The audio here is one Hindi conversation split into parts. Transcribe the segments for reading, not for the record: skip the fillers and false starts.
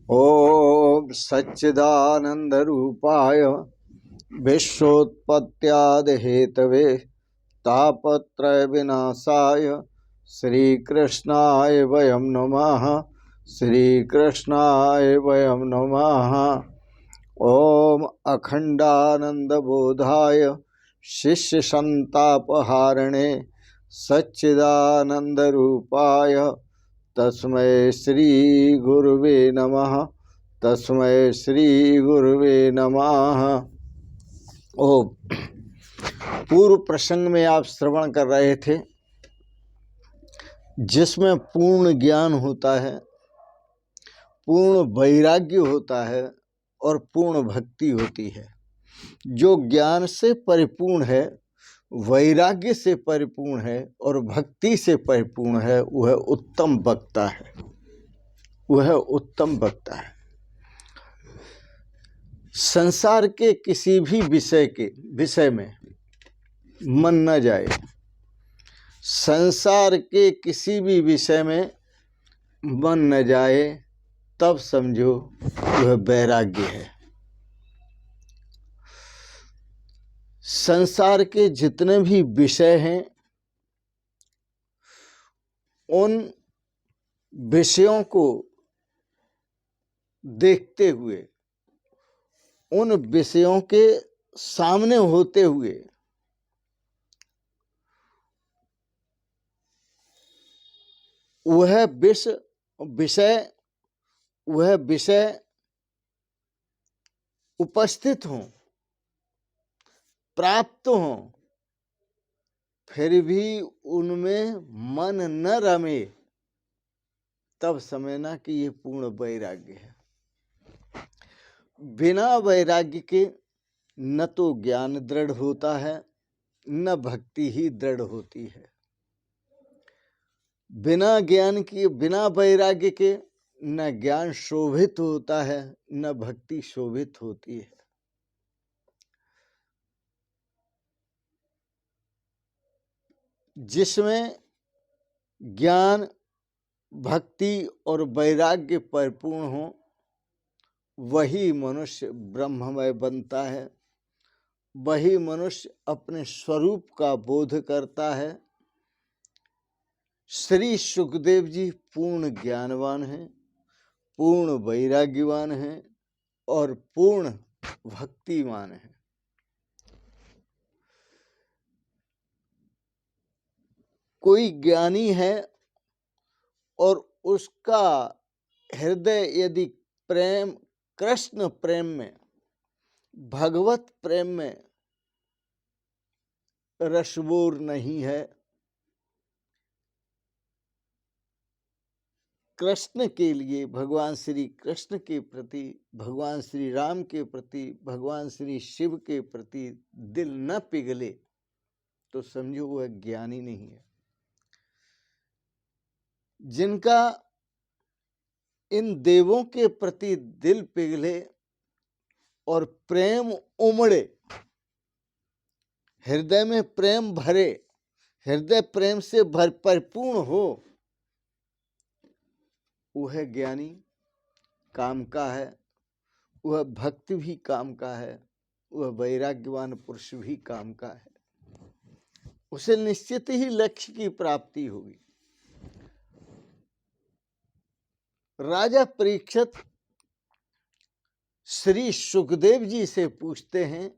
ओम सच्चिदानंद रूपाय विश्वोत्पत्त्यादि हेतवे तापत्रय विनाशाय श्रीकृष्णाय वयं नमः। श्रीकृष्णाय वयं नमः। ओम अखंडानंद बोधाय शिष्य संतापहारिणे सच्चिदानंद रूपाय तस्मै श्री गुरुवे नमः। तस्मै श्री गुरुवे नमः। ओम पूर्व प्रसंग में आप श्रवण कर रहे थे जिसमें पूर्ण ज्ञान होता है, पूर्ण वैराग्य होता है और पूर्ण भक्ति होती है। जो ज्ञान से परिपूर्ण है, वैराग्य से परिपूर्ण है और भक्ति से परिपूर्ण है, वह उत्तम वक्ता है। वह उत्तम वक्ता है। संसार के किसी भी विषय में मन न जाए। संसार के किसी भी विषय में मन न जाए, तब समझो वह वैराग्य है। संसार के जितने भी विषय हैं, उन विषयों को देखते हुए, उन विषयों के सामने होते हुए वह विषय उपस्थित हों, प्राप्त हों, फिर भी उनमें मन न रमे, तब समझना कि ये पूर्ण वैराग्य है। बिना वैराग्य के न तो ज्ञान दृढ़ होता है, न भक्ति ही दृढ़ होती है। बिना ज्ञान के, बिना वैराग्य के न ज्ञान शोभित होता है, न भक्ति शोभित होती है। जिसमें ज्ञान, भक्ति और वैराग्य परिपूर्ण हो, वही मनुष्य ब्रह्ममय बनता है। वही मनुष्य अपने स्वरूप का बोध करता है। श्री सुखदेव जी पूर्ण ज्ञानवान हैं, पूर्ण वैराग्यवान हैं और पूर्ण भक्तिमान हैं। कोई ज्ञानी है और उसका हृदय यदि प्रेम, कृष्ण प्रेम में, भगवत प्रेम में रसबोर नहीं है, कृष्ण के लिए, भगवान श्री कृष्ण के प्रति, भगवान श्री राम के प्रति, भगवान श्री शिव के प्रति दिल न पिघले, तो समझो वह ज्ञानी नहीं है। जिनका इन देवों के प्रति दिल पिघले और प्रेम उमड़े, हृदय में प्रेम भरे, हृदय प्रेम से परिपूर्ण हो, वह ज्ञानी काम का है, वह भक्त भी काम का है, वह वैराग्यवान पुरुष भी काम का है। उसे निश्चित ही लक्ष्य की प्राप्ति होगी। राजा परीक्षित श्री सुखदेव जी से पूछते हैं,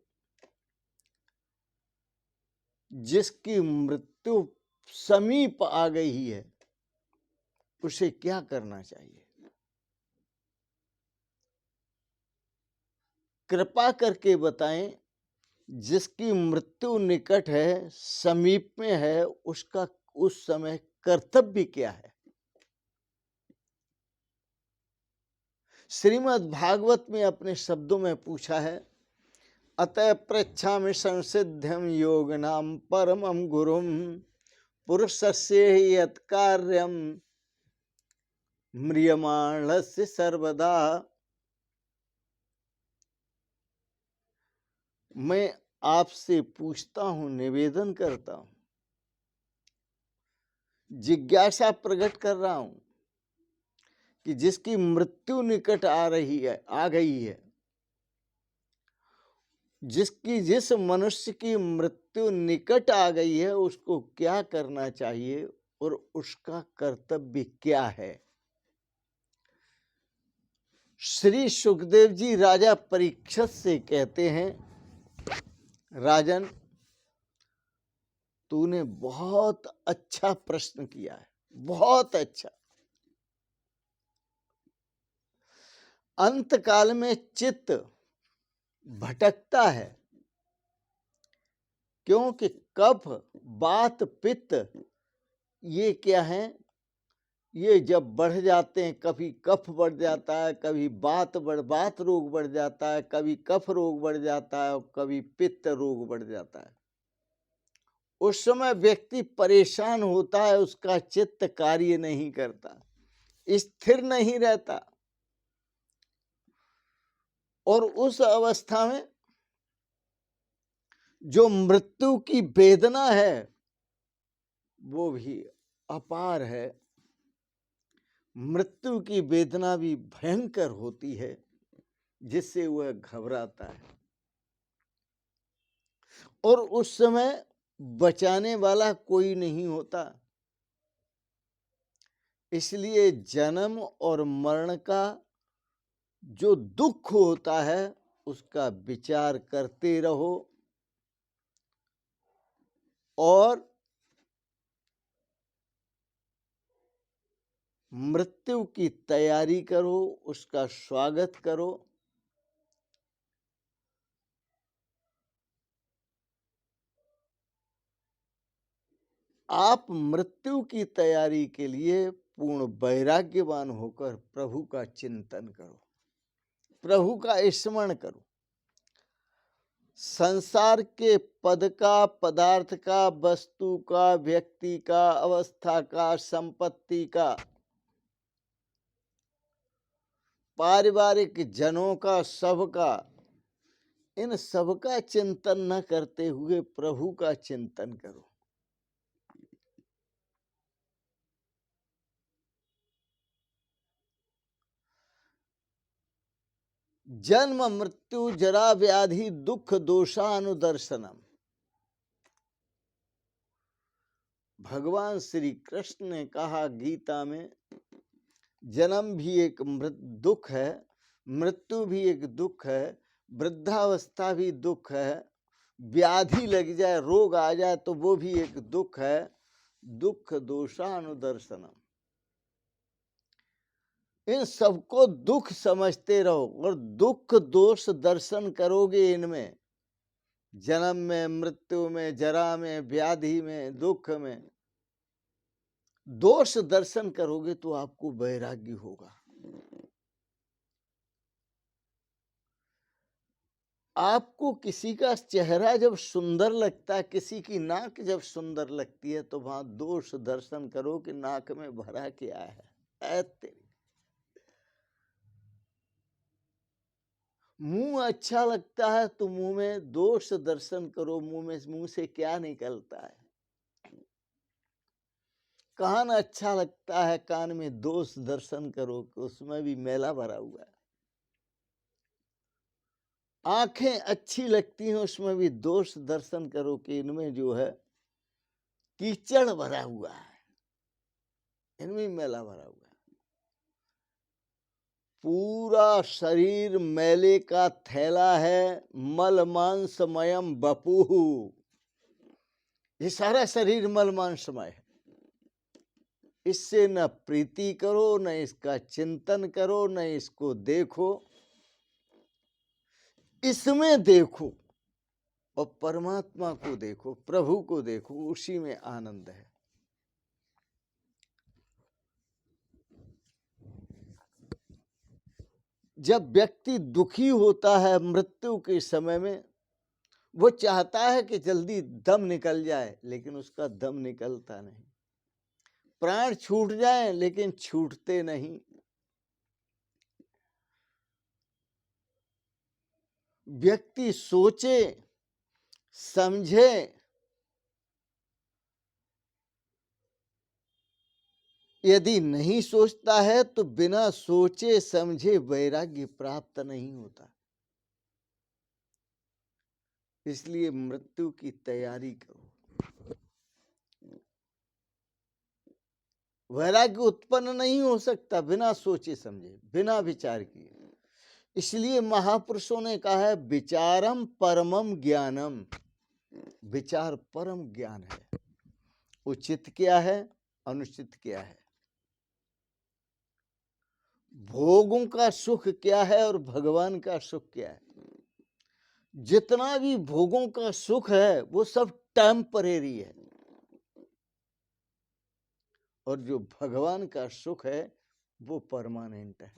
जिसकी मृत्यु समीप आ गई है, उसे क्या करना चाहिए? कृपा करके बताएं, जिसकी मृत्यु निकट है, समीप में है, उसका उस समय कर्तव्य क्या है? श्रीमद् भागवत में अपने शब्दों में पूछा है, अतः पृच्छामि संसिध्यं योगिनां परमं गुरुं पुरुषस्य यत् कार्यं म्रियमाणस्य सर्वदा। मैं आपसे पूछता हूं, निवेदन करता हूं, जिज्ञासा प्रकट कर रहा हूं कि जिसकी मृत्यु निकट आ रही है, आ गई है, जिस मनुष्य की मृत्यु निकट आ गई है, उसको क्या करना चाहिए और उसका कर्तव्य क्या है। श्री सुखदेव जी राजा परीक्षित से कहते हैं, राजन, तूने बहुत अच्छा प्रश्न किया है, बहुत अच्छा। अंत काल में चित्त भटकता है, क्योंकि कफ, वात, पित्त ये क्या है, ये जब बढ़ जाते हैं, कभी कफ बढ़ जाता है, कभी वात रोग बढ़ जाता है, कभी कफ रोग बढ़ जाता है और कभी पित्त रोग बढ़ जाता है। उस समय व्यक्ति परेशान होता है, उसका चित्त कार्य नहीं करता, स्थिर नहीं रहता, और उस अवस्था में जो मृत्यु की वेदना है वो भी अपार है। मृत्यु की वेदना भी भयंकर होती है, जिससे वह घबराता है, और उस समय बचाने वाला कोई नहीं होता। इसलिए जन्म और मरण का जो दुख होता है उसका विचार करते रहो और मृत्यु की तैयारी करो, उसका स्वागत करो। आप मृत्यु की तैयारी के लिए पूर्ण वैराग्यवान होकर प्रभु का चिंतन करो, प्रभु का स्मरण करो। संसार के पद का, पदार्थ का, वस्तु का, व्यक्ति का, अवस्था का, संपत्ति का, पारिवारिक जनों का, सबका, इन सबका चिंतन न करते हुए प्रभु का चिंतन करो। जन्म मृत्यु जरा व्याधि दुख दोषानुदर्शनम। भगवान श्री कृष्ण ने कहा गीता में, जन्म भी एक दुख है, मृत्यु भी एक दुख है, वृद्धावस्था भी दुख है, व्याधि लग जाए, रोग आ जाए तो वो भी एक दुख है। दुख दोषानुदर्शनम, इन सबको दुख समझते रहो और दुख दोष दर्शन करोगे इनमें, जन्म में, मृत्यु में, जरा में, व्याधि में, दुख में दोष दर्शन करोगे तो आपको वैराग्य होगा। आपको किसी का चेहरा जब सुंदर लगता है, किसी की नाक जब सुंदर लगती है, तो वहां दोष दर्शन करो कि नाक में भरा क्या है। तेरी मुंह अच्छा लगता है तो मुंह में दोष दर्शन करो, मुंह से क्या निकलता है। कान अच्छा लगता है, कान में दोष दर्शन करो कि उसमें भी मैला भरा हुआ है। आंखें अच्छी लगती हैं, उसमें भी दोष दर्शन करो कि इनमें जो है कीचड़ भरा हुआ है, इनमें मैला भरा हुआ है। पूरा शरीर मैले का थैला है, मल मांसमयम बपुहु। ये सारा शरीर मल मांसमय है। इससे न प्रीति करो, न इसका चिंतन करो, न इसको देखो, इसमें देखो और परमात्मा को देखो, प्रभु को देखो, उसी में आनंद है। जब व्यक्ति दुखी होता है मृत्यु के समय में, वो चाहता है कि जल्दी दम निकल जाए, लेकिन उसका दम निकलता नहीं। प्राण छूट जाए लेकिन छूटते नहीं। व्यक्ति सोचे, समझे, यदि नहीं सोचता है तो बिना सोचे समझे वैराग्य प्राप्त नहीं होता। इसलिए मृत्यु की तैयारी करो। वैराग्य उत्पन्न नहीं हो सकता बिना सोचे समझे, बिना विचार किए। इसलिए महापुरुषों ने कहा है विचारम परमम ज्ञानम। विचार परम ज्ञान है। उचित क्या है, अनुचित क्या है, भोगों का सुख क्या है और भगवान का सुख क्या है। जितना भी भोगों का सुख है वो सब टेम्परेरी है, और जो भगवान का सुख है वो परमानेंट है।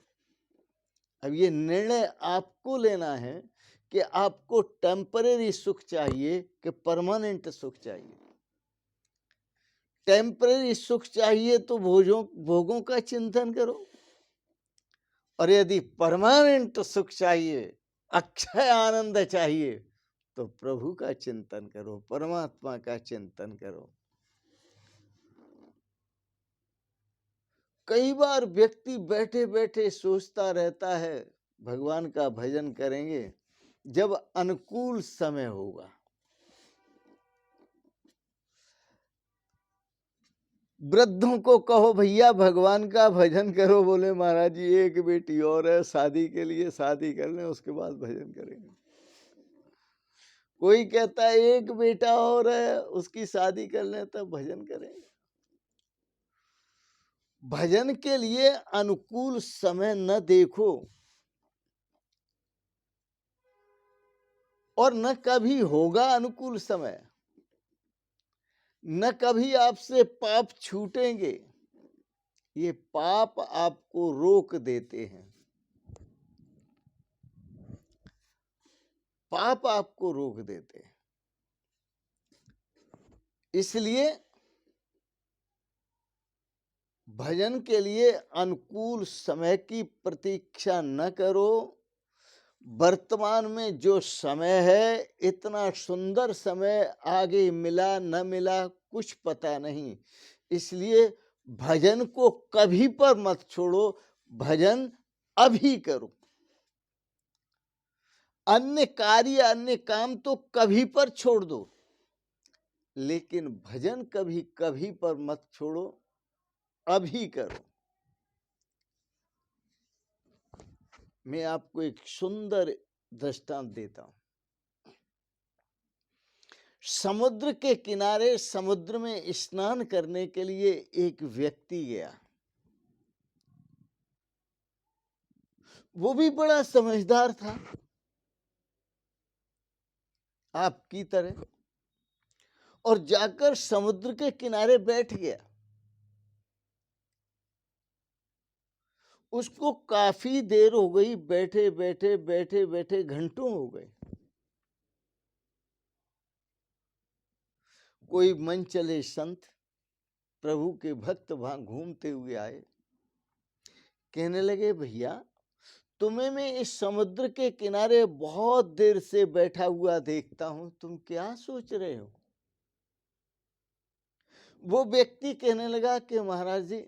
अब ये निर्णय आपको लेना है कि आपको टेम्परेरी सुख चाहिए कि परमानेंट सुख चाहिए। टेम्परेरी सुख चाहिए तो भोगों का चिंतन करो, और यदि परमानेंट सुख चाहिए, अक्षय आनंद चाहिए, तो प्रभु का चिंतन करो, परमात्मा का चिंतन करो। कई बार व्यक्ति बैठे बैठे सोचता रहता है भगवान का भजन करेंगे जब अनुकूल समय होगा। वृद्धों को कहो भैया भगवान का भजन करो, बोले महाराज जी एक बेटी और है, शादी के लिए शादी कर लें उसके बाद भजन करेंगे। कोई कहता है एक बेटा और है, उसकी शादी कर लें तब भजन करेंगे। भजन के लिए अनुकूल समय न देखो, और न कभी होगा अनुकूल समय, न कभी आपसे पाप छूटेंगे। ये पाप आपको रोक देते हैं, पाप आपको रोक देते हैं। इसलिए भजन के लिए अनुकूल समय की प्रतीक्षा न करो। वर्तमान में जो समय है, इतना सुंदर समय आगे मिला न मिला कुछ पता नहीं। इसलिए भजन को कभी पर मत छोड़ो, भजन अभी करो। अन्य कार्य अन्य काम तो कभी पर छोड़ दो, लेकिन भजन कभी कभी पर मत छोड़ो, अभी करो। मैं आपको एक सुंदर दृष्टांत देता हूं। समुद्र के किनारे समुद्र में स्नान करने के लिए एक व्यक्ति गया। वो भी बड़ा समझदार था आपकी तरह, और जाकर समुद्र के किनारे बैठ गया। उसको काफी देर हो गई, बैठे बैठे बैठे बैठे घंटों हो गए। कोई मन चले संत प्रभु के भक्त वहां घूमते हुए आए, कहने लगे भैया तुम्हें मैं इस समुद्र के किनारे बहुत देर से बैठा हुआ देखता हूं, तुम क्या सोच रहे हो। वो व्यक्ति कहने लगा कि महाराज जी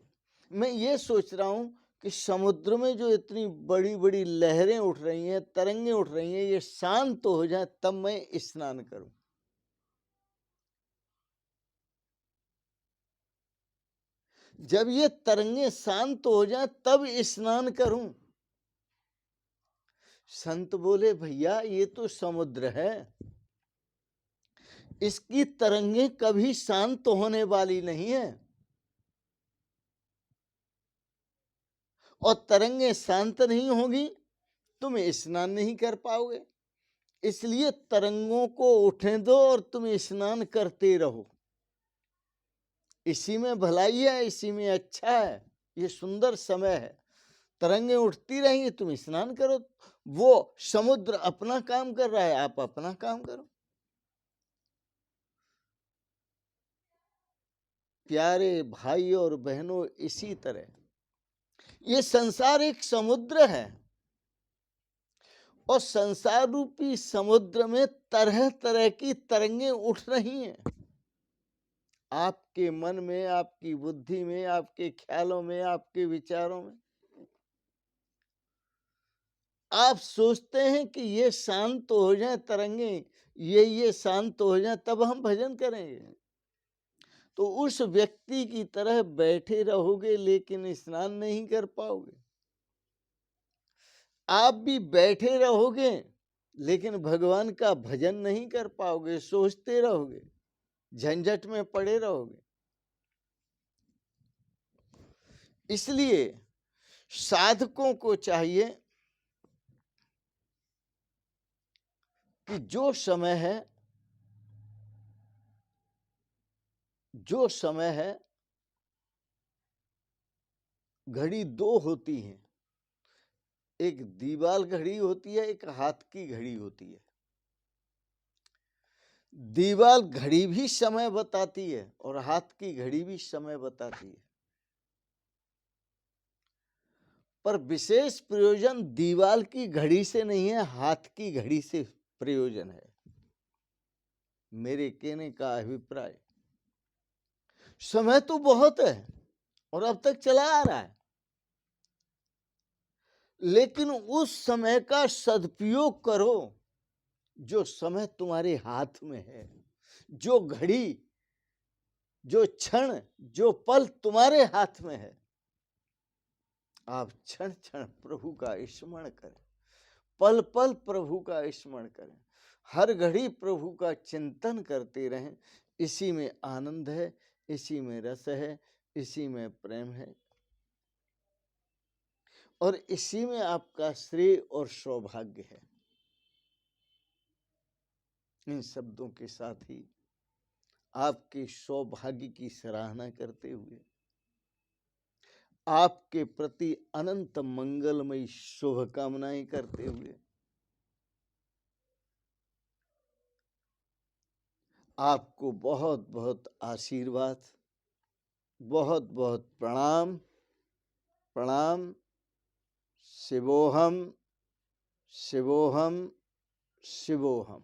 मैं ये सोच रहा हूं कि समुद्र में जो इतनी बड़ी बड़ी लहरें उठ रही हैं, तरंगे उठ रही हैं, ये शांत हो जाए तब मैं स्नान करूं। जब ये तरंगे शांत हो जाए तब स्नान करूं। संत बोले भैया ये तो समुद्र है, इसकी तरंगे कभी शांत होने वाली नहीं है, और तरंगे शांत नहीं होगी तुम स्नान नहीं कर पाओगे। इसलिए तरंगों को उठने दो और तुम स्नान करते रहो। इसी में भलाई है, इसी में अच्छा है, ये सुंदर समय है। तरंगे उठती रहेंगी, तुम स्नान करो। वो समुद्र अपना काम कर रहा है, आप अपना काम करो। प्यारे भाई और बहनों, इसी तरह ये संसार एक समुद्र है, और संसार रूपी समुद्र में तरह तरह की तरंगे उठ रही हैं। आपके मन में, आपकी बुद्धि में, आपके ख्यालों में, आपके विचारों में आप सोचते हैं कि ये शांत तो हो जाए तरंगे, ये शांत तो हो जाए तब हम भजन करेंगे। तो उस व्यक्ति की तरह बैठे रहोगे लेकिन स्नान नहीं कर पाओगे। आप भी बैठे रहोगे लेकिन भगवान का भजन नहीं कर पाओगे, सोचते रहोगे, झंझट में पड़े रहोगे। इसलिए साधकों को चाहिए कि जो समय है, घड़ी दो होती है, एक दीवाल घड़ी होती है, एक हाथ की घड़ी होती है। दीवाल घड़ी भी समय बताती है और हाथ की घड़ी भी समय बताती है, पर विशेष प्रयोजन दीवाल की घड़ी से नहीं है, हाथ की घड़ी से प्रयोजन है। मेरे कहने का अभिप्राय, समय तो बहुत है और अब तक चला आ रहा है, लेकिन उस समय का सदुपयोग करो जो समय तुम्हारे हाथ में है, जो घड़ी, जो क्षण, जो पल तुम्हारे हाथ में है। आप क्षण क्षण प्रभु का स्मरण करें, पल पल प्रभु का स्मरण करें, हर घड़ी प्रभु का चिंतन करते रहें। इसी में आनंद है, इसी में रस है, इसी में प्रेम है और इसी में आपका श्रेय और सौभाग्य है। इन शब्दों के साथ ही आपके सौभाग्य की सराहना करते हुए, आपके प्रति अनंत मंगलमयी शुभकामनाएं करते हुए, आपको बहुत बहुत आशीर्वाद, बहुत बहुत प्रणाम। प्रणाम। शिवोहम शिवोहम शिवोहम।